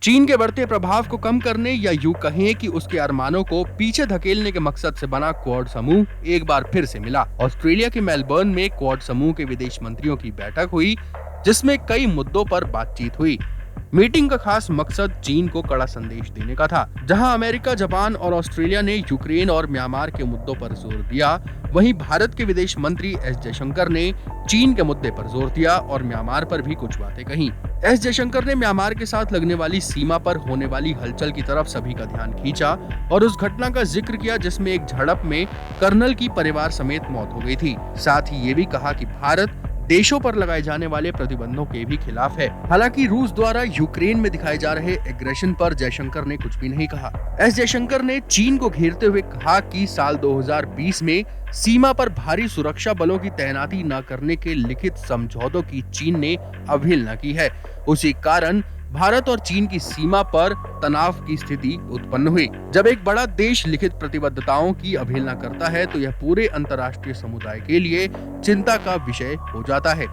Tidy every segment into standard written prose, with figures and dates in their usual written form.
चीन के बढ़ते प्रभाव को कम करने या यूं कहें कि उसके अरमानों को पीछे धकेलने के मकसद से बना क्वाड समूह एक बार फिर से मिला। ऑस्ट्रेलिया के मेलबर्न में क्वाड समूह के विदेश मंत्रियों की बैठक हुई, जिसमें कई मुद्दों पर बातचीत हुई। मीटिंग का खास मकसद चीन को कड़ा संदेश देने का था। जहां अमेरिका, जापान और ऑस्ट्रेलिया ने यूक्रेन और म्यांमार के मुद्दों पर जोर दिया, वहीं भारत के विदेश मंत्री एस जयशंकर ने चीन के मुद्दे पर जोर दिया और म्यांमार पर भी कुछ बातें कही। एस जयशंकर ने म्यांमार के साथ लगने वाली सीमा पर होने वाली हलचल की तरफ सभी का ध्यान खींचा और उस घटना का जिक्र किया जिसमें एक झड़प में कर्नल की परिवार समेत मौत हो गई थी। साथ ही ये भी कहा कि भारत देशों पर लगाए जाने वाले प्रतिबंधों के भी खिलाफ है। हालांकि रूस द्वारा यूक्रेन में दिखाए जा रहे एग्रेशन पर जयशंकर ने कुछ भी नहीं कहा। एस जयशंकर ने चीन को घेरते हुए कहा कि साल 2020 में सीमा पर भारी सुरक्षा बलों की तैनाती न करने के लिखित समझौतों की चीन ने अवहेलना की है। उसी कारण भारत और चीन की सीमा पर तनाव की स्थिति उत्पन्न हुई। जब एक बड़ा देश लिखित प्रतिबद्धताओं की अवहेलना करता है तो यह पूरे अंतर्राष्ट्रीय समुदाय के लिए चिंता का विषय हो जाता है।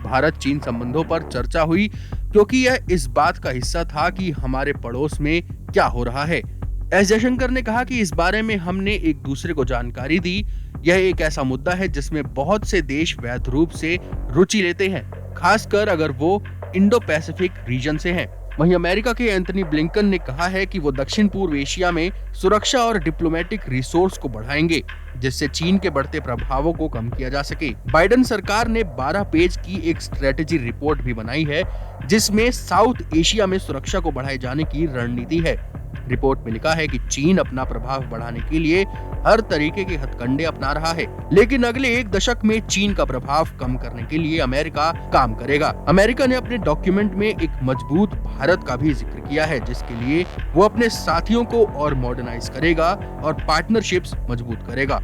भारत चीन संबंधों पर चर्चा हुई क्योंकि यह इस बात का हिस्सा था कि हमारे पड़ोस में क्या हो रहा है। एस जयशंकर ने कहा कि इस बारे में हमने एक दूसरे को जानकारी दी। यह एक ऐसा मुद्दा है जिसमें बहुत से देश वैध रूप से रुचि लेते हैं, खासकर अगर वो इंडो पैसिफिक रीजन से हैं। वहीं अमेरिका के एंथनी ब्लिंकन ने कहा है कि वो दक्षिण पूर्व एशिया में सुरक्षा और डिप्लोमेटिक रिसोर्स को बढ़ाएंगे, जिससे चीन के बढ़ते प्रभावों को कम किया जा सके। बाइडेन सरकार ने 12 पेज की एक स्ट्रेटेजी रिपोर्ट भी बनाई है, जिसमें साउथ एशिया में सुरक्षा को बढ़ाए जाने की रणनीति है। रिपोर्ट में लिखा है कि चीन अपना प्रभाव बढ़ाने के लिए हर तरीके के हथकंडे अपना रहा है, लेकिन अगले एक दशक में चीन का प्रभाव कम करने के लिए अमेरिका काम करेगा। अमेरिका ने अपने डॉक्यूमेंट में एक मजबूत भारत का भी जिक्र किया है, जिसके लिए वो अपने साथियों को और मॉडर्नाइज करेगा और पार्टनरशिप्स मजबूत करेगा।